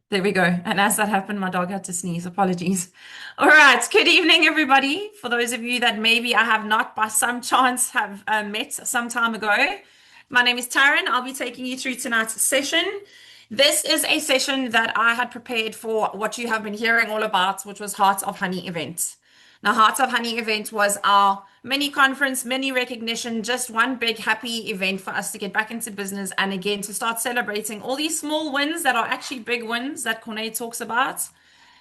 There we go. And as that happened, my dog had to sneeze. Apologies. All right. Good evening, everybody. For those of you that maybe I have not by some chance have met some time ago, my name is Taryn. I'll be taking you through tonight's session. This is a session that I had prepared for what you have been hearing all about, which was Heart of Honey event. Now, Heart of Honey event was our mini conference, mini recognition, just one big happy event for us to get back into business and again to start celebrating all these small wins that are actually big wins that Corne talks about.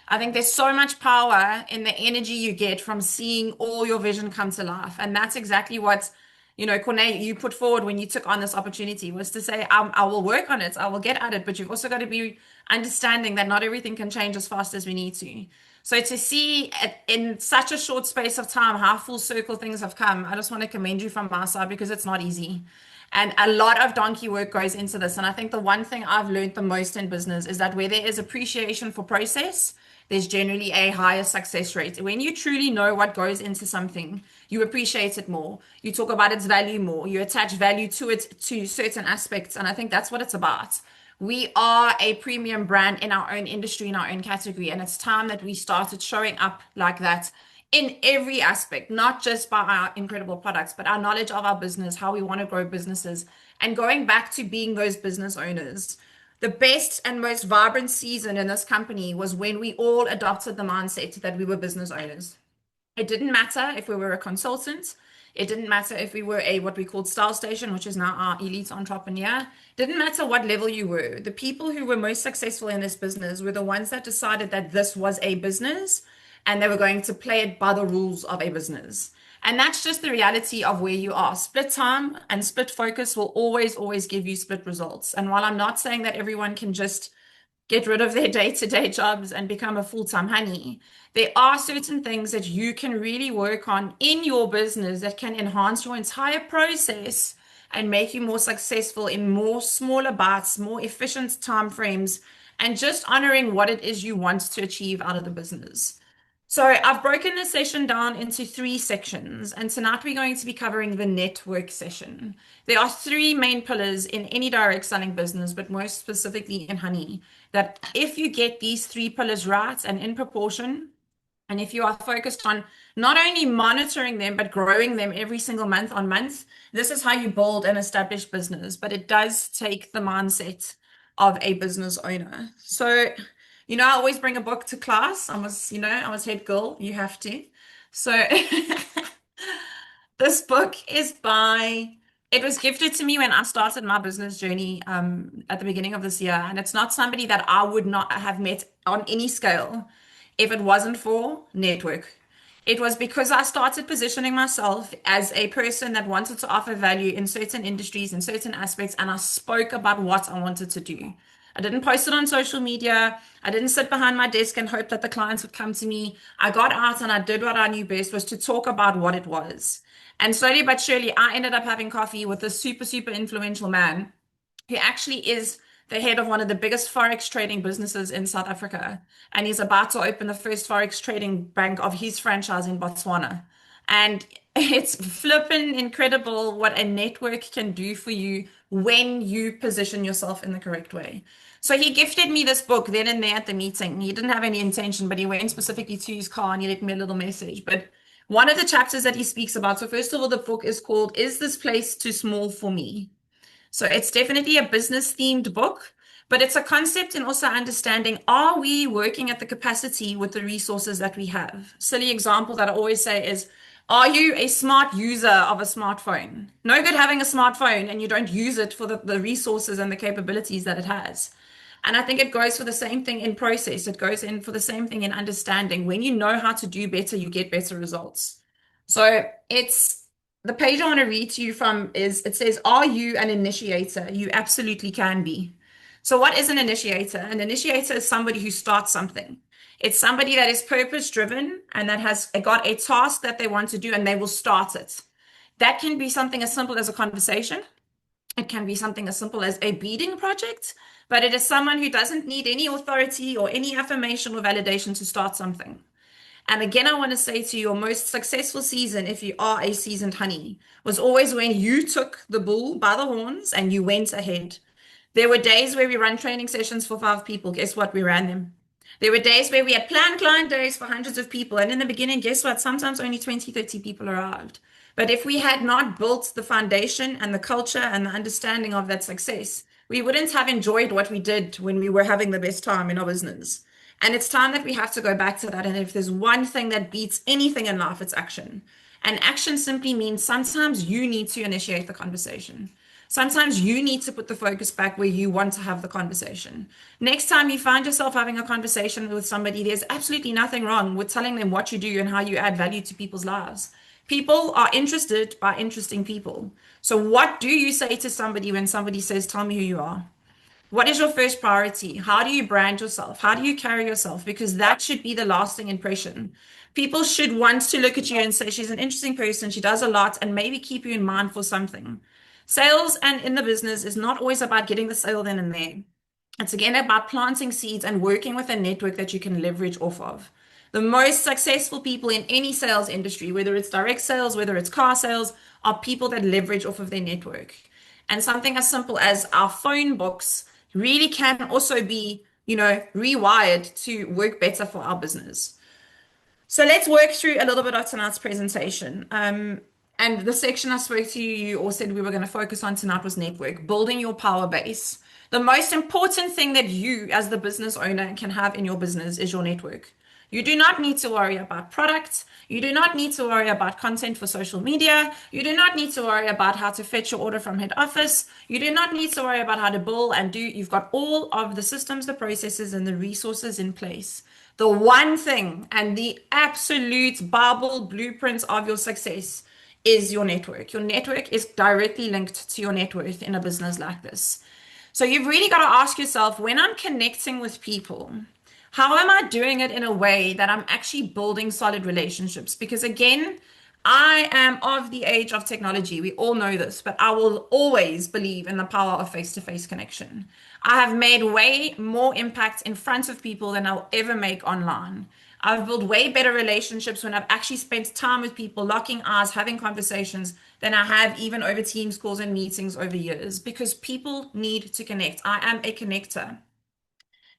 I think there's so much power in the energy you get from seeing all your vision come to life. And that's exactly what, Corne, you put forward when you took on this opportunity was to say, I will work on it, I will get at it, but you've also got to be understanding that not everything can change as fast as we need to. So to see in such a short space of time how full circle things have come, I just want to commend you from my side because it's not easy. And a lot of donkey work goes into this. And I think the one thing I've learned the most in business is that where there is appreciation for process, there's generally a higher success rate. When you truly know what goes into something, you appreciate it more. You talk about its value more. You attach value to it, to certain aspects. And I think that's what it's about. We are a premium brand in our own industry, in our own category. And it's time that we started showing up like that in every aspect, not just by our incredible products, but our knowledge of our business, how we want to grow businesses, and going back to being those business owners. The best and most vibrant season in this company was when we all adopted the mindset that we were business owners. It didn't matter if we were a consultant. It didn't matter if we were a what we called Style Station, which is now our elite entrepreneur. Didn't matter what level you were. The people who were most successful in this business were the ones that decided that this was a business and they were going to play it by the rules of a business. And that's just the reality of where you are. Split time and split focus will always, always give you split results. And while I'm not saying that everyone can just get rid of their day-to-day jobs and become a full-time honey, there are certain things that you can really work on in your business that can enhance your entire process and make you more successful in more smaller bites, more efficient time frames, and just honoring what it is you want to achieve out of the business. So I've broken the session down into three sections, and tonight we're going to be covering the network session. There are three main pillars in any direct selling business, but most specifically in honey, that if you get these three pillars right and in proportion, and if you are focused on not only monitoring them, but growing them every single month on month, this is how you build an established business. But it does take the mindset of a business owner. So, I always bring a book to class. I was head girl. You have to. So this book is it was gifted to me when I started my business journey at the beginning of this year. And it's not somebody that I would not have met on any scale if it wasn't for network. It was because I started positioning myself as a person that wanted to offer value in certain industries, in certain aspects, and I spoke about what I wanted to do. I didn't post it on social media. I didn't sit behind my desk and hope that the clients would come to me. I got out and I did what I knew best was to talk about what it was. And slowly but surely, I ended up having coffee with this super, super influential man who actually is the head of one of the biggest forex trading businesses in South Africa. And he's about to open the first forex trading bank of his franchise in Botswana. And it's flippin' incredible what a network can do for you when you position yourself in the correct way. So he gifted me this book then and there at the meeting. He didn't have any intention, but he went specifically to his car and he left me a little message. But one of the chapters that he speaks about, so first of all, the book is called Is This Place Too Small for Me? So it's definitely a business themed book, but it's a concept and also understanding, are we working at the capacity with the resources that we have? Silly example that I always say is, are you a smart user of a smartphone? No good having a smartphone and you don't use it for the resources and the capabilities that it has. And I think it goes for the same thing in process. It goes in for the same thing in understanding. When you know how to do better, you get better results. So it's the page I want to read to you from is it says, are you an initiator? You absolutely can be. So what is an initiator? An initiator is somebody who starts something. It's somebody that is purpose driven and that has got a task that they want to do and they will start it. That can be something as simple as a conversation. It can be something as simple as a beading project, but it is someone who doesn't need any authority or any affirmation or validation to start something. And again, I want to say to you, your most successful season, if you are a seasoned honey, was always when you took the bull by the horns and you went ahead. There were days where we run training sessions for 5 people. Guess what? We ran them. There were days where we had planned client days for hundreds of people. And in the beginning, guess what? Sometimes only 20, 30 people arrived. But if we had not built the foundation and the culture and the understanding of that success, we wouldn't have enjoyed what we did when we were having the best time in our business. And it's time that we have to go back to that. And if there's one thing that beats anything in life, it's action. And action simply means sometimes you need to initiate the conversation. Sometimes you need to put the focus back where you want to have the conversation. Next time you find yourself having a conversation with somebody, there's absolutely nothing wrong with telling them what you do and how you add value to people's lives. People are interested by interesting people. So, what do you say to somebody when somebody says, "Tell me who you are"? What is your first priority? How do you brand yourself? How do you carry yourself? Because that should be the lasting impression. People should want to look at you and say, she's an interesting person, she does a lot, and maybe keep you in mind for something. Sales and in the business is not always about getting the sale then and there. It's again about planting seeds and working with a network that you can leverage off of. The most successful people in any sales industry, whether it's direct sales, whether it's car sales, are people that leverage off of their network. And something as simple as our phone books really can also be, rewired to work better for our business. So let's work through a little bit of tonight's presentation. And the section I spoke to you or said we were going to focus on tonight was network, building your power base. The most important thing that you as the business owner can have in your business is your network. You do not need to worry about products. You do not need to worry about content for social media. You do not need to worry about how to fetch your order from head office. You do not need to worry about how to bill and do. You've got all of the systems, the processes, and the resources in place. The one thing and the absolute Bible blueprint of your success is your network. Your network is directly linked to your net worth in a business like this. So you've really got to ask yourself, when I'm connecting with people, how am I doing it in a way that I'm actually building solid relationships? Because again, I am of the age of technology. We all know this, but I will always believe in the power of face-to-face connection. I have made way more impact in front of people than I'll ever make online. I've built way better relationships when I've actually spent time with people, locking eyes, having conversations, than I have even over Teams calls and meetings over years, because people need to connect. I am a connector.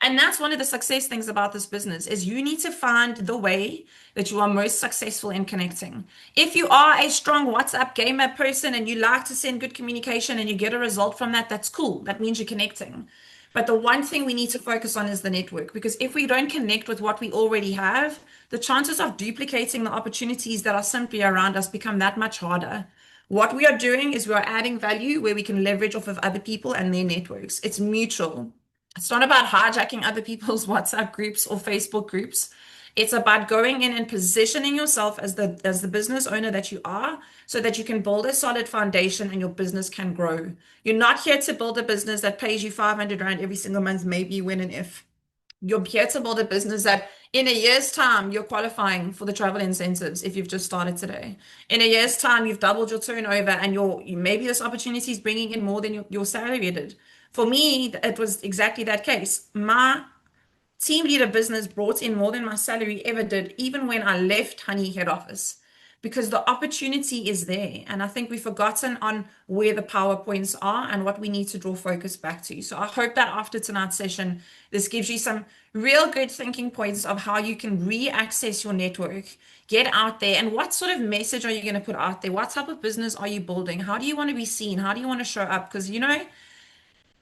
And that's one of the success things about this business is you need to find the way that you are most successful in connecting. If you are a strong WhatsApp gamer person and you like to send good communication and you get a result from that, that's cool. That means you're connecting. But the one thing we need to focus on is the network, because if we don't connect with what we already have, the chances of duplicating the opportunities that are simply around us become that much harder. What we are doing is we are adding value where we can leverage off of other people and their networks. It's mutual. It's not about hijacking other people's WhatsApp groups or Facebook groups. It's about going in and positioning yourself as the business owner that you are, so that you can build a solid foundation and your business can grow. You're not here to build a business that pays you 500 Rand every single month, maybe when and if. You're here to build a business that in a year's time, you're qualifying for the travel incentives if you've just started today. In a year's time, you've doubled your turnover and maybe this opportunity is bringing in more than your salary did. For me, it was exactly that case. My team leader business brought in more than my salary ever did, even when I left Honey head office, because the opportunity is there. And I think we've forgotten on where the power points are and what we need to draw focus back to. So I hope that after tonight's session, this gives you some real good thinking points of how you can re-access your network, get out there, and what sort of message are you going to put out there? What type of business are you building? How do you want to be seen? How do you want to show up? Because,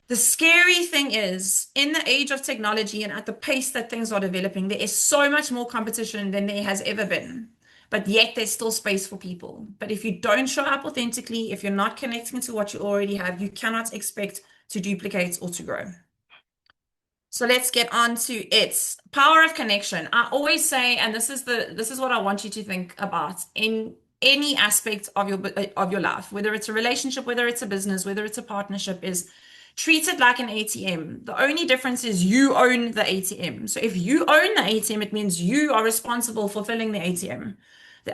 the scary thing is, in the age of technology and at the pace that things are developing, there is so much more competition than there has ever been. But yet there's still space for people. But if you don't show up authentically, if you're not connecting to what you already have, you cannot expect to duplicate or to grow. So let's get on to it. Power of connection. I always say, and this is what I want you to think about in any aspect of your life, whether it's a relationship, whether it's a business, whether it's a partnership, is treat it like an ATM. The only difference is you own the ATM. So if you own the ATM, it means you are responsible for filling the ATM.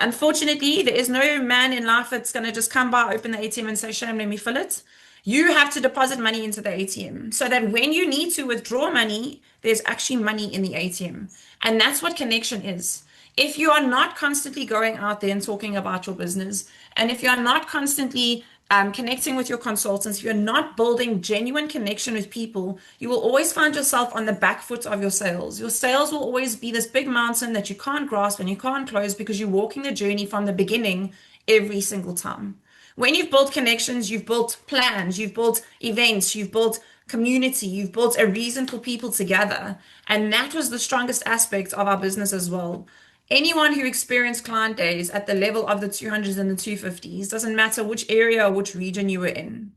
Unfortunately, there is no man in life that's going to just come by, open the ATM and say, "Shame, let me fill it." You have to deposit money into the ATM so that when you need to withdraw money, there's actually money in the ATM. And that's what connection is. If you are not constantly going out there and talking about your business, and if you are not constantly connecting with your consultants, if you're not building genuine connection with people, you will always find yourself on the back foot of your sales. Your sales will always be this big mountain that you can't grasp and you can't close because you're walking the journey from the beginning every single time. When you've built connections, you've built plans, you've built events, you've built community, you've built a reason for people to gather. And that was the strongest aspect of our business as well. Anyone who experienced client days at the level of the 200s and the 250s, doesn't matter which area or which region you were in,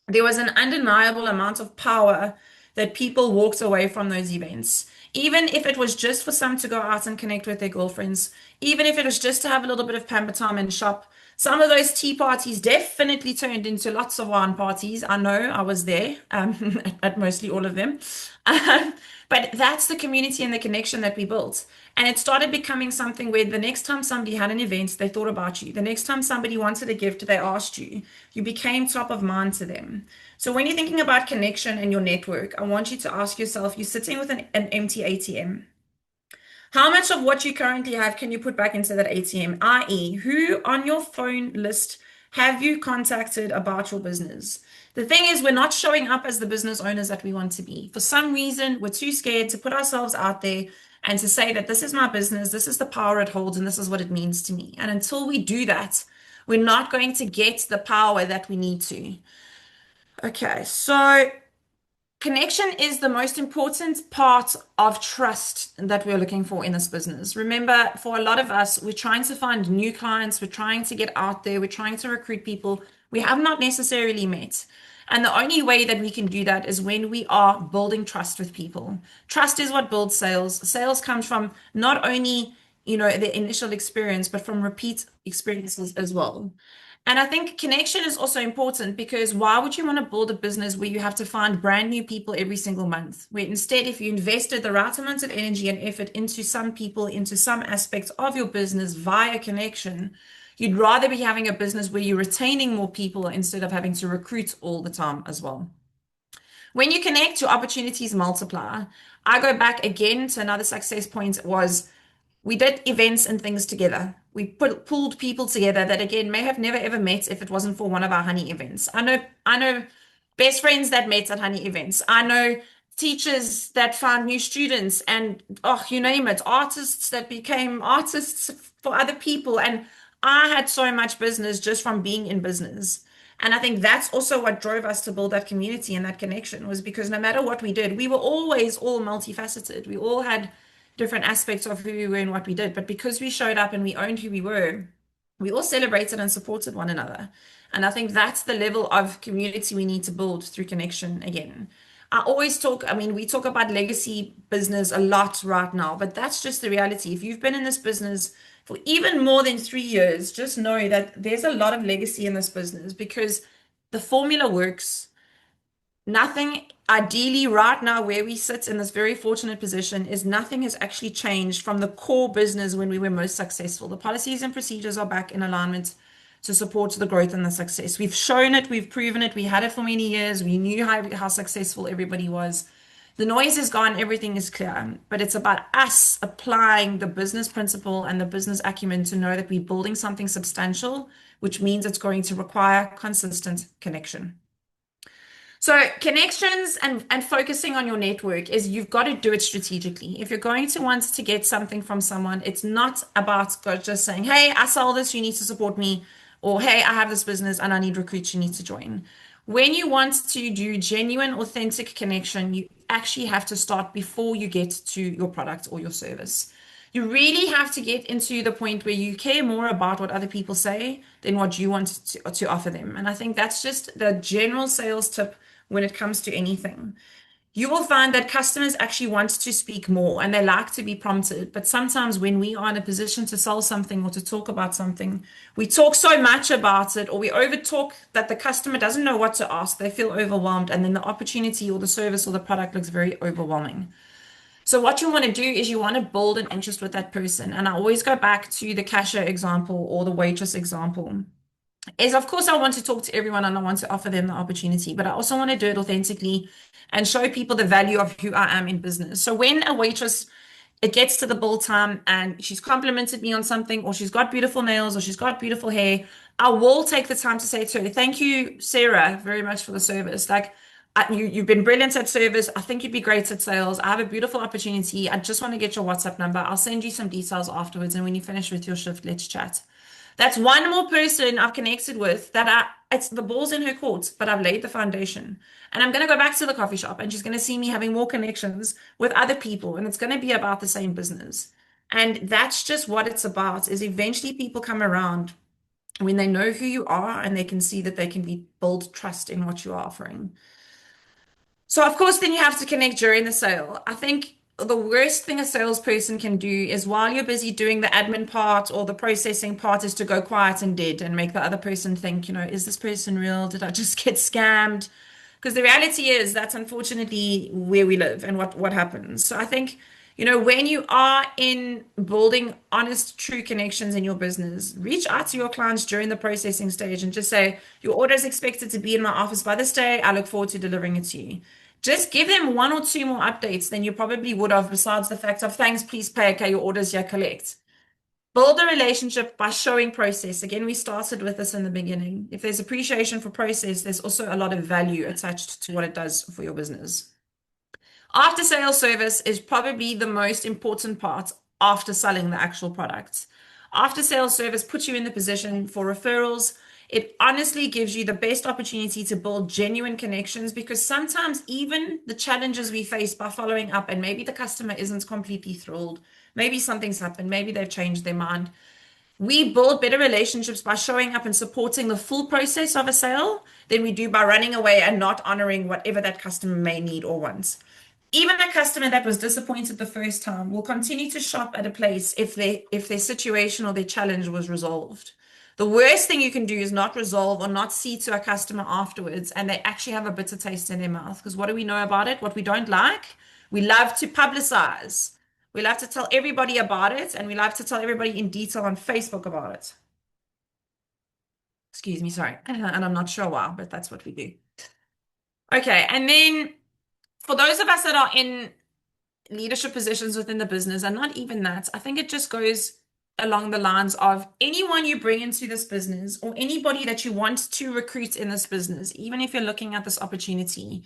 there was an undeniable amount of power that people walked away from those events. Even if it was just for some to go out and connect with their girlfriends, even if it was just to have a little bit of pamper time and shop. Some of those tea parties definitely turned into lots of wine parties. I know I was there at mostly all of them. Um, but that's the community and the connection that we built. And it started becoming something where the next time somebody had an event, they thought about you. The next time somebody wanted a gift, they asked you. You became top of mind to them. So when you're thinking about connection and your network, I want you to ask yourself, you're sitting with an empty ATM. How much of what you currently have can you put back into that ATM? i.e., who on your phone list have you contacted about your business? The thing is, we're not showing up as the business owners that we want to be. For some reason, we're too scared to put ourselves out there and to say that this is my business, this is the power it holds, and this is what it means to me. And until we do that, we're not going to get the power that we need to. Okay, so connection is the most important part of trust that we're looking for in this business. Remember, for a lot of us, we're trying to find new clients, we're trying to get out there, we're trying to recruit people we have not necessarily met. And the only way that we can do that is when we are building trust with people. Trust is what builds sales. Sales comes from not only, the initial experience, but from repeat experiences as well. And I think connection is also important because why would you want to build a business where you have to find brand new people every single month? Where instead, if you invested the right amount of energy and effort into some people, into some aspects of your business via connection, you'd rather be having a business where you're retaining more people instead of having to recruit all the time as well. When you connect, your opportunities multiply. I go back again to another success point was we did events and things together. We pulled people together that again may have never ever met if it wasn't for one of our honey events. I know best friends that met at honey events. I know teachers that found new students and oh, you name it, artists that became artists for other people. And I had so much business just from being in business. And I think that's also what drove us to build that community and that connection was because no matter what we did, we were always all multifaceted. We all had different aspects of who we were and what we did. But because we showed up and we owned who we were, we all celebrated and supported one another. And I think that's the level of community we need to build through connection again. We talk about legacy business a lot right now, but that's just the reality. If you've been in this business for even more than 3 years, just know that there's a lot of legacy in this business because the formula works. Nothing, ideally, right now, where we sit in this very fortunate position, is nothing has actually changed from the core business when we were most successful. The policies and procedures are back in alignment to support the growth and the success. We've shown it, we've proven it, we had it for many years, we knew how successful everybody was. The noise is gone, everything is clear, but it's about us applying the business principle and the business acumen to know that we're building something substantial, which means it's going to require consistent connection. So connections and focusing on your network is you've got to do it strategically. If you're going to want to get something from someone, it's not about just saying, hey, I sell this, you need to support me, or hey, I have this business and I need recruits, you need to join. When you want to do genuine, authentic connection, you actually have to start before you get to your product or your service. You really have to get into the point where you care more about what other people say than what you want to offer them. And I think that's just the general sales tip when it comes to anything. You will find that customers actually want to speak more and they like to be prompted. But sometimes when we are in a position to sell something or to talk about something, we talk so much about it or we over talk that the customer doesn't know what to ask. They feel overwhelmed and then the opportunity or the service or the product looks very overwhelming. So what you want to do is you want to build an interest with that person. And I always go back to the cashier example or the waitress example. Is of course I want to talk to everyone and I want to offer them the opportunity, but I also want to do it authentically and show people the value of who I am in business. So when a waitress, it gets to the bill time and she's complimented me on something or she's got beautiful nails or she's got beautiful hair, I will take the time to say to her, thank you, Sarah, very much for the service. Like, you've been brilliant at service. I think you'd be great at sales. I have a beautiful opportunity. I just want to get your WhatsApp number. I'll send you some details afterwards. And when you finish with your shift, let's chat. That's one more person I've connected with that it's the ball's in her court, but I've laid the foundation. And I'm going to go back to the coffee shop and she's going to see me having more connections with other people. And it's going to be about the same business. And that's just what it's about, is eventually people come around when they know who you are and they can see that they can build trust in what you are offering. So of course, then you have to connect during the sale. I think the worst thing a salesperson can do is while you're busy doing the admin part or the processing part is to go quiet and dead and make the other person think, is this person real? Did I just get scammed? Because the reality is that's unfortunately where we live and what happens. So I think, when you are in building honest, true connections in your business, reach out to your clients during the processing stage and just say, your order is expected to be in my office by this day. I look forward to delivering it to you. Just give them one or two more updates than you probably would have, besides the fact of thanks, please pay, okay, your order's here, collect. Build a relationship by showing process. Again, we started with this in the beginning. If there's appreciation for process, there's also a lot of value attached to what it does for your business. After sales service is probably the most important part after selling the actual product. After sales service puts you in the position for referrals. It honestly gives you the best opportunity to build genuine connections, because sometimes even the challenges we face by following up and maybe the customer isn't completely thrilled, maybe something's happened, maybe they've changed their mind. We build better relationships by showing up and supporting the full process of a sale than we do by running away and not honoring whatever that customer may need or wants. Even a customer that was disappointed the first time will continue to shop at a place if their situation or their challenge was resolved. The worst thing you can do is not resolve or not see to a customer afterwards and they actually have a bitter taste in their mouth. Because what do we know about it? What we don't like? We love to publicize. We love to tell everybody about it, and we love to tell everybody in detail on Facebook about it. Excuse me, sorry. And I'm not sure why, but that's what we do. Okay, and then for those of us that are in leadership positions within the business, and not even that, I think it just goes along the lines of anyone you bring into this business or anybody that you want to recruit in this business, even if you're looking at this opportunity,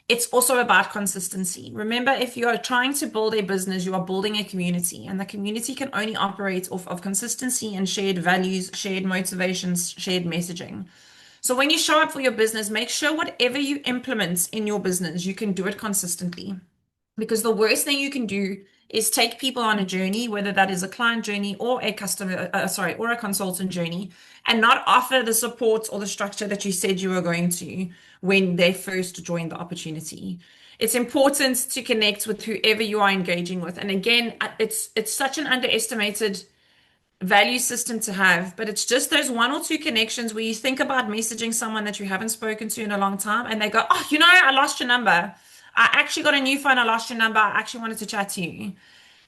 it's also about consistency. Remember, if you are trying to build a business, you are building a community, and the community can only operate off of consistency and shared values, shared motivations, shared messaging. So when you show up for your business, make sure whatever you implement in your business, you can do it consistently. Because the worst thing you can do is take people on a journey, whether that is a client journey or a or a consultant journey, and not offer the support or the structure that you said you were going to when they first joined the opportunity. It's important to connect with whoever you are engaging with. And again, it's such an underestimated value system to have, but it's just those one or two connections where you think about messaging someone that you haven't spoken to in a long time and they go, oh, I lost your number. I actually got a new phone. I lost your number. I actually wanted to chat to you.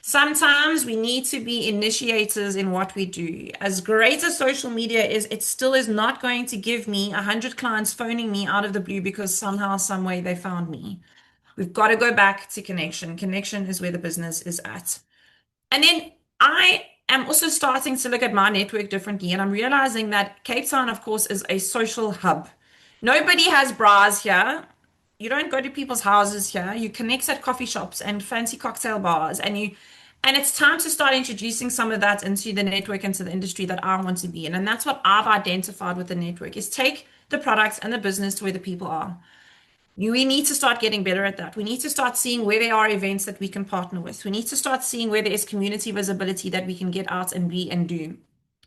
Sometimes we need to be initiators in what we do. As great as social media is, it still is not going to give me 100 clients phoning me out of the blue because somehow, some way they found me. We've got to go back to connection. Connection is where the business is at. And then I am also starting to look at my network differently. And I'm realizing that Cape Town, of course, is a social hub. Nobody has bras here. You don't go to people's houses here. You connect at coffee shops and fancy cocktail bars. And it's time to start introducing some of that into the network, into the industry that I want to be in. And that's what I've identified with the network, is take the products and the business to where the people are. We need to start getting better at that. We need to start seeing where there are events that we can partner with. We need to start seeing where there is community visibility that we can get out and be and do.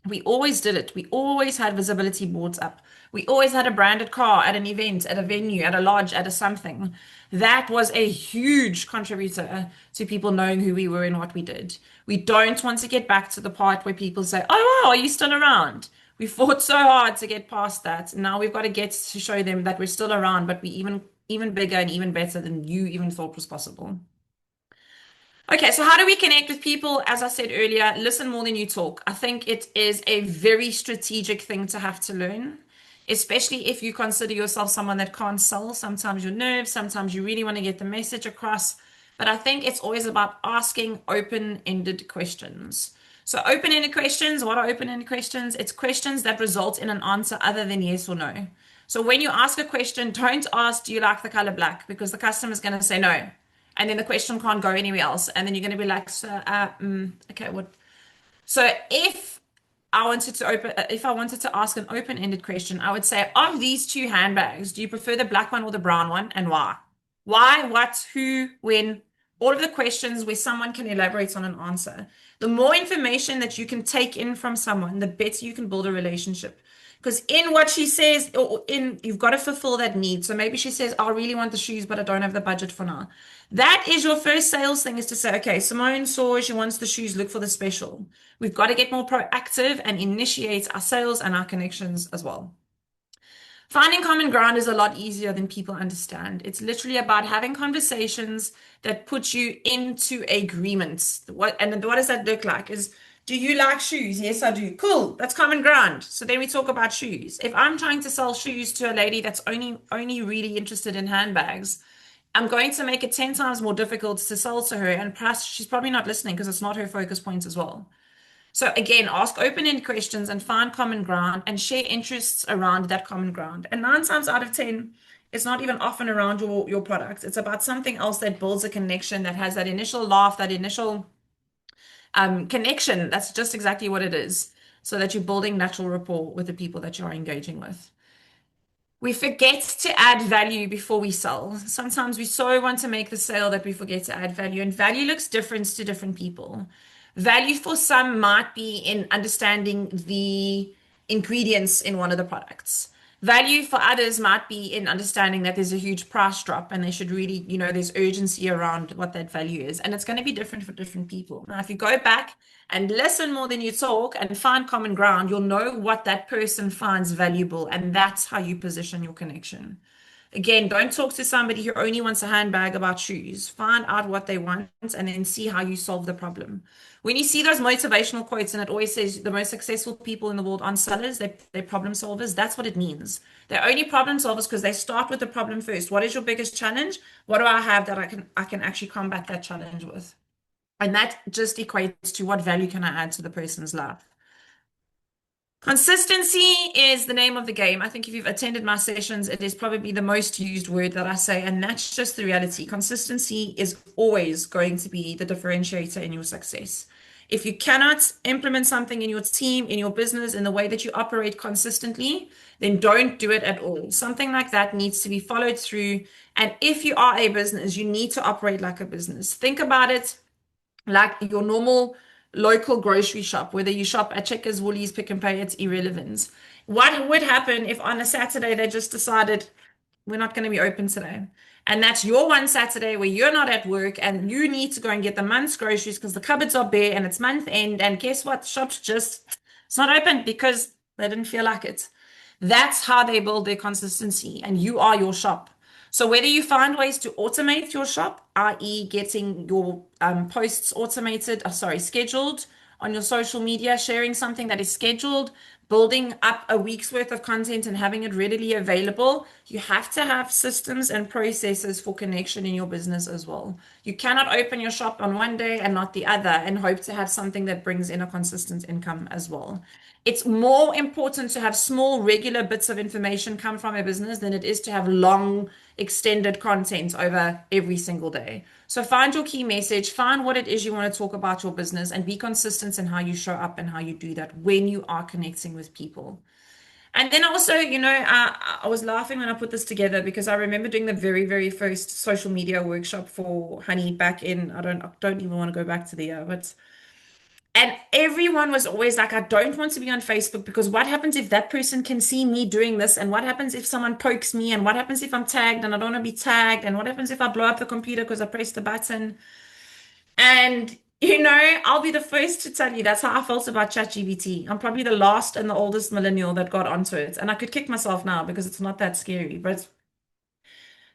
We always did it. We always had visibility boards up. We always had a branded car at an event, at a venue, at a lodge, at a something. That was a huge contributor to people knowing who we were and what we did. We don't want to get back to the part where people say, oh, wow, are you still around? We fought so hard to get past that. Now we've got to get to show them that we're still around, but we even bigger and even better than you even thought was possible. Okay, so how do we connect with people? As I said earlier, listen more than you talk. I think it is a very strategic thing to have to learn, especially if you consider yourself someone that can't sell. Sometimes you're nervous, sometimes you really want to get the message across. But I think it's always about asking open-ended questions. So open-ended questions, what are open-ended questions? It's questions that result in an answer other than yes or no. So when you ask a question, don't ask, do you like the color black? Because the customer is going to say no. And then the question can't go anywhere else. And then you're going to be like, so, okay, what? So if I wanted to ask an open-ended question, I would say, of these two handbags, do you prefer the black one or the brown one, and why? Why, what, who, when? All of the questions where someone can elaborate on an answer. The more information that you can take in from someone, the better you can build a relationship. Because in what she says, or in you've got to fulfill that need. So maybe she says, I really want the shoes, but I don't have the budget for now. That is your first sales thing, is to say, okay, Simone saw she wants the shoes, look for the special. We've got to get more proactive and initiate our sales and our connections as well. Finding common ground is a lot easier than people understand. It's literally about having conversations that put you into agreement. What does that look like? Is, do you like shoes? Yes, I do. Cool. That's common ground. So then we talk about shoes. If I'm trying to sell shoes to a lady that's only really interested in handbags, I'm going to make it 10 times more difficult to sell to her, and plus she's probably not listening because it's not her focus point as well. So again, ask open-ended questions and find common ground and share interests around that common ground. And 9 times out of 10, it's not even often around your products. It's about something else that builds a connection, that has that initial laugh, that initial connection. That's just exactly what it is. So that you're building natural rapport with the people that you're engaging with. We forget to add value before we sell. Sometimes we so want to make the sale that we forget to add value, and value looks different to different people. Value for some might be in understanding the ingredients in one of the products. Value for others might be in understanding that there's a huge price drop and they should really, there's urgency around what that value is. And it's going to be different for different people. Now, if you go back and listen more than you talk and find common ground, you'll know what that person finds valuable. And that's how you position your connection. Again, don't talk to somebody who only wants a handbag about shoes. Find out what they want and then see how you solve the problem. When you see those motivational quotes and it always says the most successful people in the world aren't sellers, they're problem solvers, that's what it means. They're only problem solvers because they start with the problem first. What is your biggest challenge? What do I have that I can actually combat that challenge with? And that just equates to what value can I add to the person's life. Consistency is the name of the game. I think if you've attended my sessions, it is probably the most used word that I say, and that's just the reality. Consistency is always going to be the differentiator in your success. If you cannot implement something in your team, in your business, in the way that you operate consistently, then don't do it at all. Something like that needs to be followed through. And if you are a business, you need to operate like a business. Think about it like your normal local grocery shop, whether you shop at Checkers, Woolies, Pick and Pay, it's irrelevant. What would happen if on a Saturday they just decided we're not going to be open today? And that's your one Saturday where you're not at work and you need to go and get the month's groceries because the cupboards are bare and it's month end. And guess what? Shop's just, it's not open because they didn't feel like it. That's how they build their consistency, and you are your shop. So whether you find ways to automate your shop, i.e. getting your posts automated, scheduled on your social media, sharing something that is scheduled, building up a week's worth of content and having it readily available, you have to have systems and processes for connection in your business as well. You cannot open your shop on one day and not the other and hope to have something that brings in a consistent income as well. It's more important to have small, regular bits of information come from a business than it is to have long, extended content over every single day. So find your key message, find what it is you want to talk about your business, and be consistent in how you show up and how you do that when you are connecting with people. And then also, I was laughing when I put this together because I remember doing the very, very first social media workshop for Honey back in, I don't even want to go back to the year, but and everyone was always like, I don't want to be on Facebook because what happens if that person can see me doing this? And what happens if someone pokes me? And what happens if I'm tagged and I don't want to be tagged? And what happens if I blow up the computer because I pressed the button? And, I'll be the first to tell you that's how I felt about ChatGPT. I'm probably the last and the oldest millennial that got onto it. And I could kick myself now because it's not that scary. But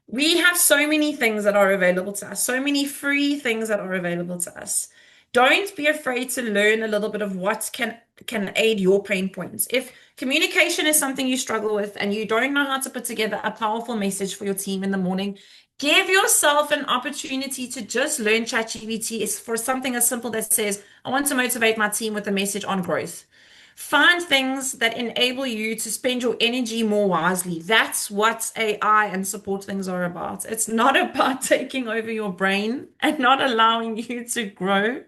we have so many things that are available to us, so many free things that are available to us. Don't be afraid to learn a little bit of what can aid your pain points. If communication is something you struggle with and you don't know how to put together a powerful message for your team in the morning, Give yourself an opportunity to just learn ChatGPT is for something as simple that says, I want to motivate my team with a message on growth. Find things that enable you to spend your energy more wisely. That's what AI and support things are about. It's not about taking over your brain and not allowing you to grow.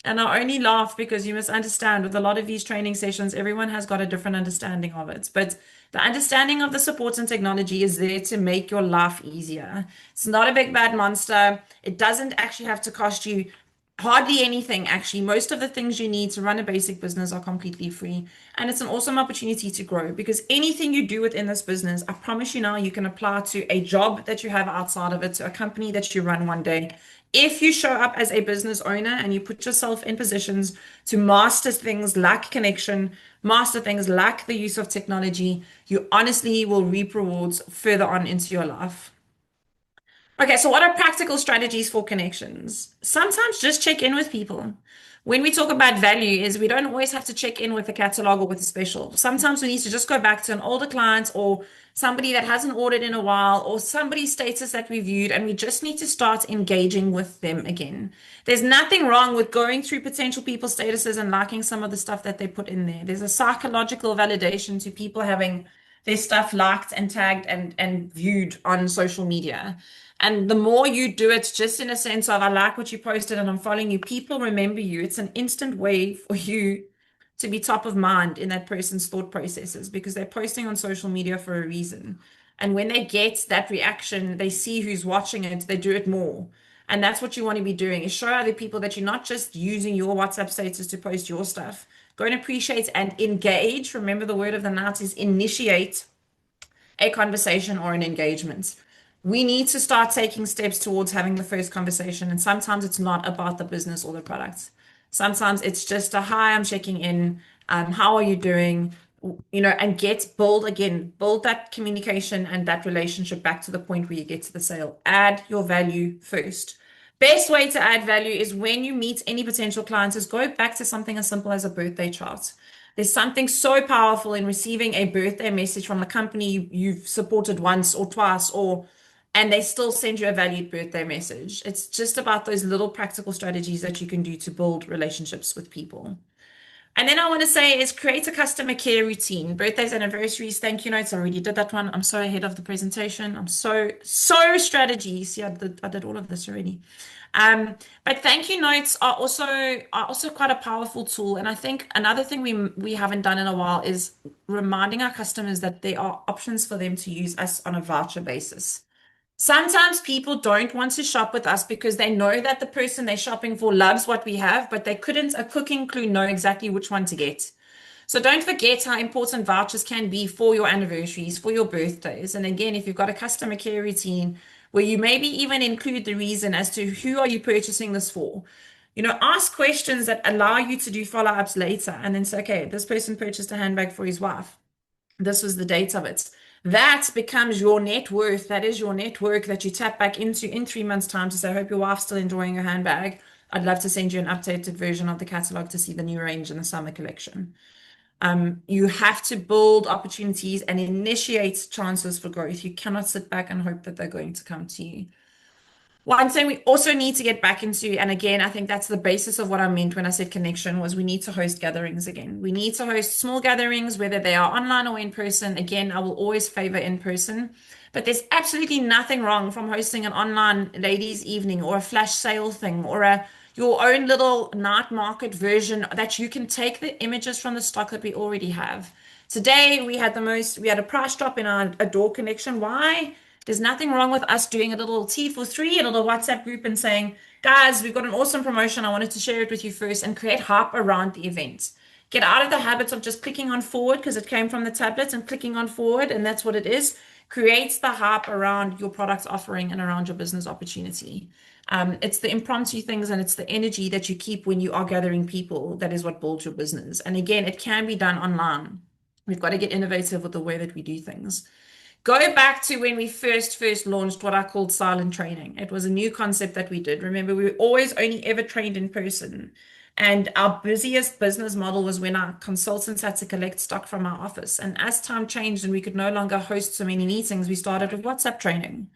And I only laugh because you must understand with a lot of these training sessions, everyone has got a different understanding of it. But the understanding of the support and technology is there to make your life easier. It's not a big bad monster. It doesn't actually have to cost you hardly anything, actually. Most of the things you need to run a basic business are completely free. And it's an awesome opportunity to grow because anything you do within this business, I promise you now, you can apply to a job that you have outside of it, to a company that you run one day. If you show up as a business owner and you put yourself in positions to master things like connection, master things like the use of technology, you honestly will reap rewards further on into your life. Okay, so what are practical strategies for connections? Sometimes just check in with people. When we talk about value, is we don't always have to check in with a catalog or with a special. Sometimes we need to just go back to an older client or somebody that hasn't ordered in a while or somebody's status that we viewed, and we just need to start engaging with them again. There's nothing wrong with going through potential people's statuses and liking some of the stuff that they put in there. There's a psychological validation to people having their stuff liked and tagged and viewed on social media. And the more you do it, just in a sense of, I like what you posted and I'm following you, people remember you. It's an instant way for you to be top of mind in that person's thought processes because they're posting on social media for a reason. And when they get that reaction, they see who's watching it, they do it more. And that's what you want to be doing is show other people that you're not just using your WhatsApp status to post your stuff. Go and appreciate and engage. Remember, the word of the night is initiate a conversation or an engagement. We need to start taking steps towards having the first conversation. And sometimes it's not about the business or the product. Sometimes it's just a hi, I'm checking in. How are you doing? And build that communication and that relationship back to the point where you get to the sale. Add your value first. Best way to add value is when you meet any potential clients is go back to something as simple as a birthday chart. There's something so powerful in receiving a birthday message from a company you've supported once or twice, and they still send you a valued birthday message. It's just about those little practical strategies that you can do to build relationships with people. And then I want to say is create a customer care routine. Birthdays, anniversaries, thank you notes. I already did that one. I'm so ahead of the presentation. I'm so strategy. See, I did all of this already. But thank you notes are also quite a powerful tool. And I think another thing we haven't done in a while is reminding our customers that there are options for them to use us on a voucher basis. Sometimes people don't want to shop with us because they know that the person they're shopping for loves what we have, but they couldn't, a cooking clue, know exactly which one to get. So don't forget how important vouchers can be for your anniversaries, for your birthdays. And again, if you've got a customer care routine where you maybe even include the reason as to who are you purchasing this for. Ask questions that allow you to do follow-ups later and then say, okay, this person purchased a handbag for his wife. This was the date of it. That becomes your net worth. That is your network that you tap back into in 3 months' time to say, I hope your wife's still enjoying your handbag. I'd love to send you an updated version of the catalog to see the new range in the summer collection. You have to build opportunities and initiate chances for growth. You cannot sit back and hope that they're going to come to you. One thing we also need to get back into, and again, I think that's the basis of what I meant when I said connection, was we need to host gatherings again. We need to host small gatherings, whether they are online or in person. Again, I will always favor in person, but there's absolutely nothing wrong from hosting an online ladies' evening or a flash sale thing or your own little night market version that you can take the images from the stock that we already have. Today we had a price drop in our door connection. Why? There's nothing wrong with us doing a little T for three, a little WhatsApp group and saying, guys, we've got an awesome promotion. I wanted to share it with you first and create hype around the event. Get out of the habits of just clicking on forward because it came from the tablet and clicking on forward, and that's what it is. Creates the hype around your product offering and around your business opportunity. It's the impromptu things and it's the energy that you keep when you are gathering people that is what builds your business. And again, it can be done online. We've got to get innovative with the way that we do things. Go back to when we first launched what I called silent training. It was a new concept that we did. Remember, we always only ever trained in person. And our busiest business model was when our consultants had to collect stock from our office. And as time changed and we could no longer host so many meetings, we started with WhatsApp training.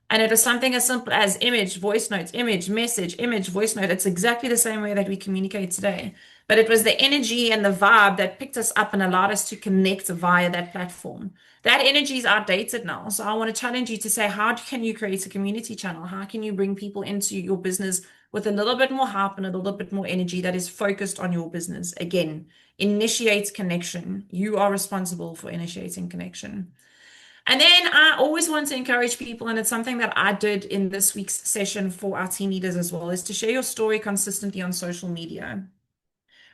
And it was something as simple as image, voice notes, image, message, image, voice note. It's exactly the same way that we communicate today. But it was the energy and the vibe that picked us up and allowed us to connect via that platform. That energy is outdated now. So I want to challenge you to say, how can you create a community channel? How can you bring people into your business with a little bit more hype and a little bit more energy that is focused on your business? Again, initiate connection. You are responsible for initiating connection. And then I always want to encourage people, and it's something that I did in this week's session for our team leaders as well, is to share your story consistently on social media.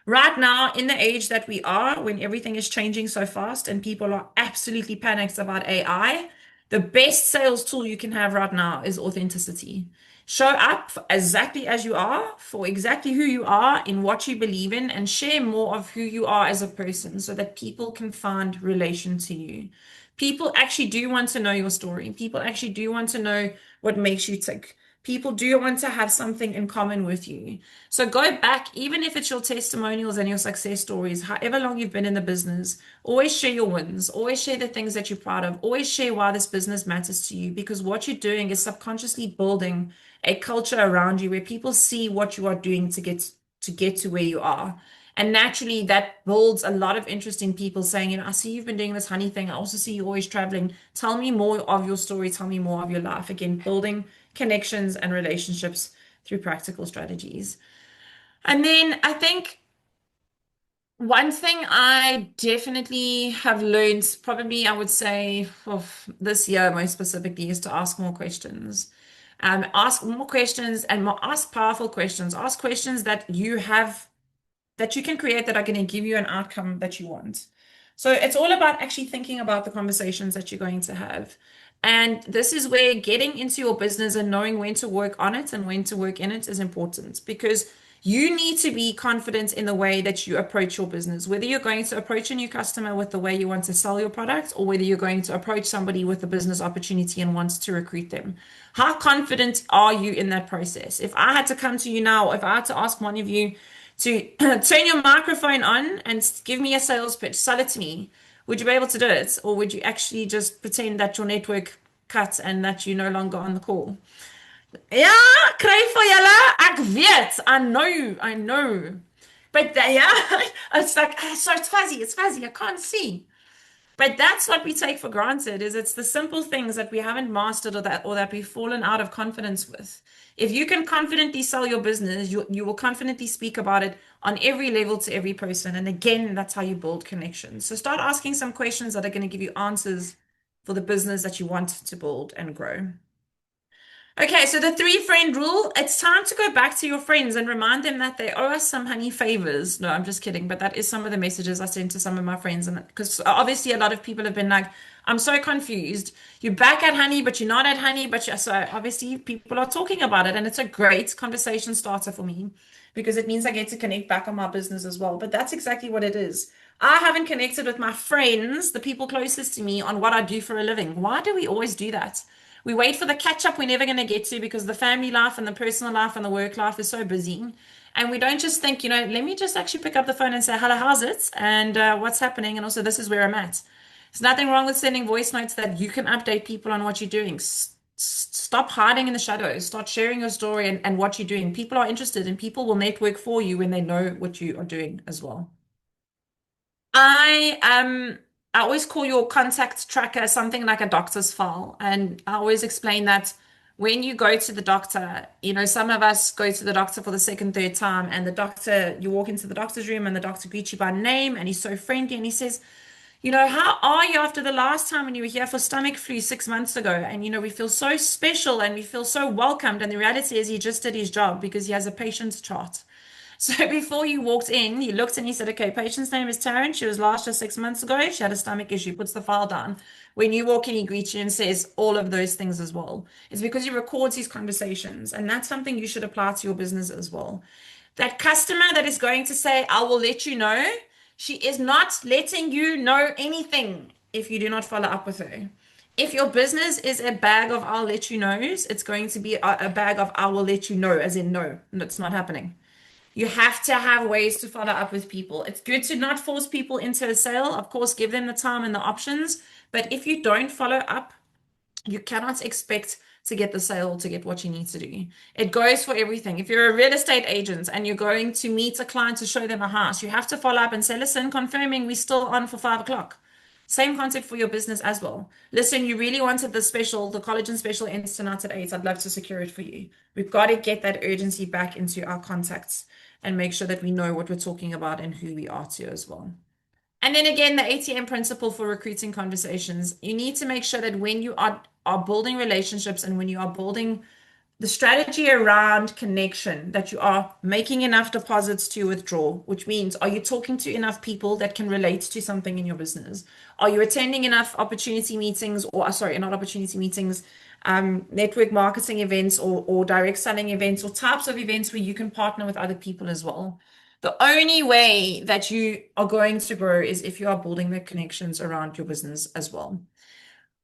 Right now, in the age that we are, when everything is changing so fast and people are absolutely panicked about AI, the best sales tool you can have right now is authenticity. Show up exactly as you are, for exactly who you are, in what you believe in, and share more of who you are as a person so that people can find relation to you. People actually do want to know your story. People actually do want to know what makes you tick. People do want to have something in common with you. So go back, even if it's your testimonials and your success stories, however long you've been in the business, always share your wins, always share the things that you're proud of, always share why this business matters to you, because what you're doing is subconsciously building a culture around you where people see what you are doing to get to where you are. And naturally, that builds a lot of interest in people saying, I see you've been doing this honey thing. I also see you always traveling. Tell me more of your story. Tell me more of your life. Again, building connections and relationships through practical strategies. And then I think one thing I definitely have learned, probably I would say of this year most specifically, is to ask more questions. Ask more questions and ask powerful questions. Ask questions that you can create that are going to give you an outcome that you want. So it's all about actually thinking about the conversations that you're going to have. And this is where getting into your business and knowing when to work on it and when to work in it is important, because you need to be confident in the way that you approach your business, whether you're going to approach a new customer with the way you want to sell your product, or whether you're going to approach somebody with a business opportunity and wants to recruit them. How confident are you in that process? If I had to come to you now, if I had to ask one of you to turn your microphone on and give me a sales pitch, sell it to me, would you be able to do it? Or would you actually just pretend that your network cut and that you're no longer on the call? Ja, kry vir julle. Ek weet. I know. But yeah, it's like, so it's fuzzy, I can't see. But that's what we take for granted, is it's the simple things that we haven't mastered, or that we've fallen out of confidence with. If you can confidently sell your business, you will confidently speak about it on every level to every person. And again, that's how you build connections. So start asking some questions that are going to give you answers for the business that you want to build and grow. Okay, so the three friend rule, it's time to go back to your friends and remind them that they owe us some honey favors. No, I'm just kidding, but that is some of the messages I sent to some of my friends. And because obviously a lot of people have been like, I'm so confused. You're back at honey, but you're not at honey. So obviously people are talking about it, and it's a great conversation starter for me because it means I get to connect back on my business as well. But that's exactly what it is. I haven't connected with my friends, the people closest to me, on what I do for a living. Why do we always do that? We wait for the catch up we're never going to get to because the family life and the personal life and the work life is so busy. And we don't just think, let me just actually pick up the phone and say, hello, how's it? And what's happening? And also, this is where I'm at. There's nothing wrong with sending voice notes that you can update people on what you're doing. Stop hiding in the shadows. Start sharing your story and what you're doing. People are interested, and people will network for you when they know what you are doing as well. I always call your contact tracker something like a doctor's file. And I always explain that when you go to the doctor, some of us go to the doctor for the second, third time, and you walk into the doctor's room and the doctor greets you by name and he's so friendly and he says, how are you after the last time when you were here for stomach flu 6 months ago? And, we feel so special and we feel so welcomed. And the reality is he just did his job because he has a patient's chart. So before you walked in, he looked and he said, okay, patient's name is Taryn. She was last just 6 months ago. She had a stomach issue, puts the file down. When you walk in, he greets you and says all of those things as well. It's because he records these conversations. And that's something you should apply to your business as well. That customer that is going to say, I will let you know, she is not letting you know anything if you do not follow up with her. If your business is a bag of I'll let you knows, it's going to be a bag of I will let you know, as in no, it's not happening. You have to have ways to follow up with people. It's good to not force people into a sale. Of course, give them the time and the options. But if you don't follow up, you cannot expect to get the sale, to get what you need to do. It goes for everything. If you're a real estate agent and you're going to meet a client to show them a house, you have to follow up and say, listen, confirming we're still on for 5 o'clock. Same concept for your business as well. Listen, you really wanted the special, the collagen special ends tonight at 8. I'd love to secure it for you. We've got to get that urgency back into our contacts and make sure that we know what we're talking about and who we are to as well. And then again, the ATM principle for recruiting conversations. You need to make sure that when you are building relationships and when you are building the strategy around connection, that you are making enough deposits to withdraw, which means, are you talking to enough people that can relate to something in your business? Are you attending enough opportunity meetings, or sorry, not opportunity meetings, network marketing events, or direct selling events, or types of events where you can partner with other people as well? The only way that you are going to grow is if you are building the connections around your business as well.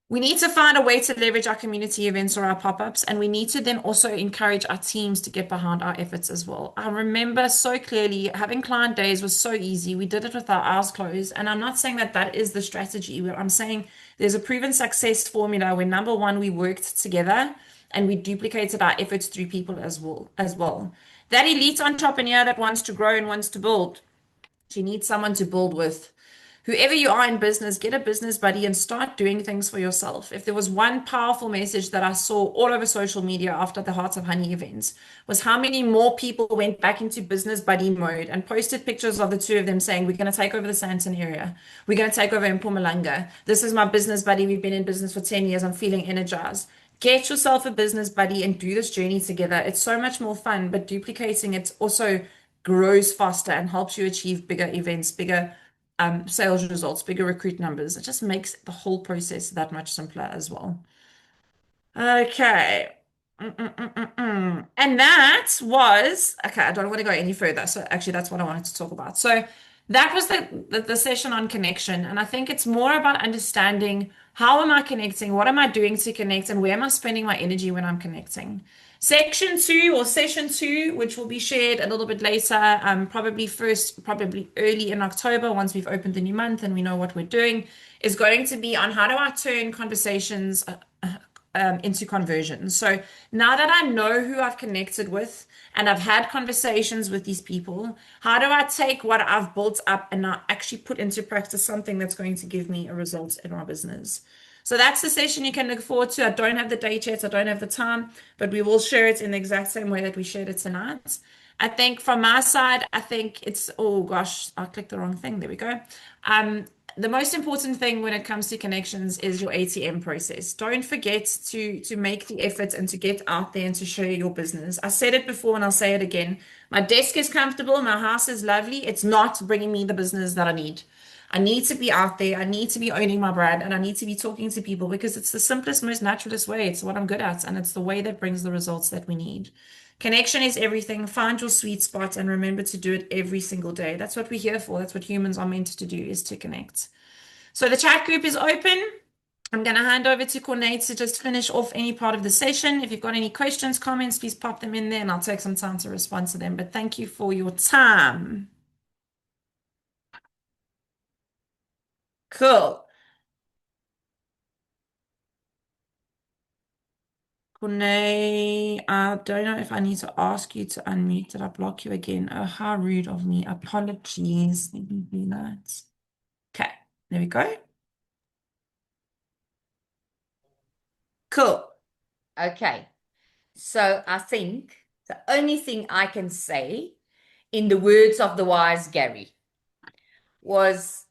We need to find a way to leverage our community events or our pop-ups, and we need to then also encourage our teams to get behind our efforts as well. I remember so clearly having client days was so easy. We did it with our eyes closed, and I'm not saying that that is the strategy, but I'm saying there's a proven success formula where number one, we worked together and we duplicated our efforts through people as well. That elite entrepreneur that wants to grow and wants to build, you need someone to build with. Whoever you are in business, get a business buddy and start doing things for yourself. If there was one powerful message that I saw all over social media after the Hearts of Honey events, was how many more people went back into business buddy mode and posted pictures of the two of them saying, we're going to take over the Sandton area. We're going to take over in Mpumalanga. This is my business buddy. We've been in business for 10 years. I'm feeling energized. Get yourself a business buddy and do this journey together. It's so much more fun, but duplicating it also grows faster and helps you achieve bigger events, bigger sales results, bigger recruit numbers. It just makes the whole process that much simpler as well. Okay. And that was, okay, I don't want to go any further. So actually, that's what I wanted to talk about. So that was the session on connection. And I think it's more about understanding how am I connecting? What am I doing to connect? And where am I spending my energy when I'm connecting? Section 2 or session 2, which will be shared a little bit later, probably early in October, once we've opened the new month and we know what we're doing, is going to be on how do I turn conversations into conversions. So now that I know who I've connected with and I've had conversations with these people, how do I take what I've built up and now actually put into practice something that's going to give me a result in our business? So that's the session you can look forward to. I don't have the date yet, I don't have the time, but we will share it in the exact same way that we shared it tonight. I think from my side, I think it's, oh gosh, I clicked the wrong thing. There we go. The most important thing when it comes to connections is your ATM process. Don't forget to make the effort and to get out there and to share your business. I said it before and I'll say it again. My desk is comfortable, my house is lovely. It's not bringing me the business that I need. I need to be out there. I need to be owning my brand and I need to be talking to people because it's the simplest, most naturalist way. It's what I'm good at and it's the way that brings the results that we need. Connection is everything. Find your sweet spot and remember to do it every single day. That's what we're here for. That's what humans are meant to do, is to connect. So the chat group is open. I'm going to hand over to Cornate to just finish off any part of the session. If you've got any questions, comments, please pop them in there and I'll take some time to respond to them. But thank you for your time. Cool. Cornate, I don't know if I need to ask you to unmute. Did I block you again? Oh, how rude of me. Apologies. Let me do that. Okay, there we go. Cool. Okay, so I think the only thing I can say, in the words of the wise Gary, was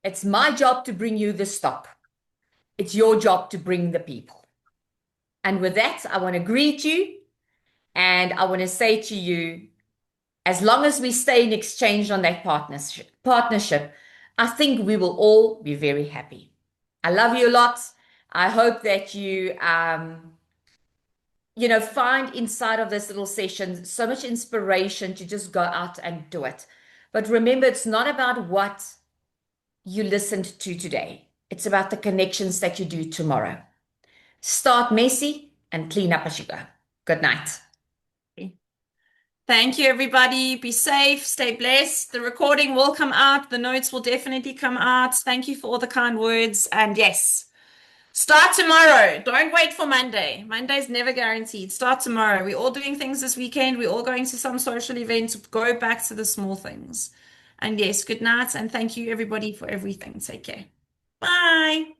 it's my job to bring you the stock. It's your job to bring the people. And with that, I want to greet you and I want to say to you, as long as we stay in exchange on that partnership, I think we will all be very happy. I love you a lot. I hope that you find inside of this little session so much inspiration to just go out and do it. But remember, it's not about what you listened to today. It's about the connections that you do tomorrow. Start messy and clean up as you go. Good night. Thank you, everybody. Be safe, stay blessed. The recording will come out. The notes will definitely come out. Thank you for all the kind words. And yes, Start tomorrow. Don't wait for Monday. Monday's never guaranteed. Start tomorrow. We're all doing things this weekend. We're all going to some social event. Go back to the small things. And yes, good night. And thank you, everybody, for everything. Take care. Bye.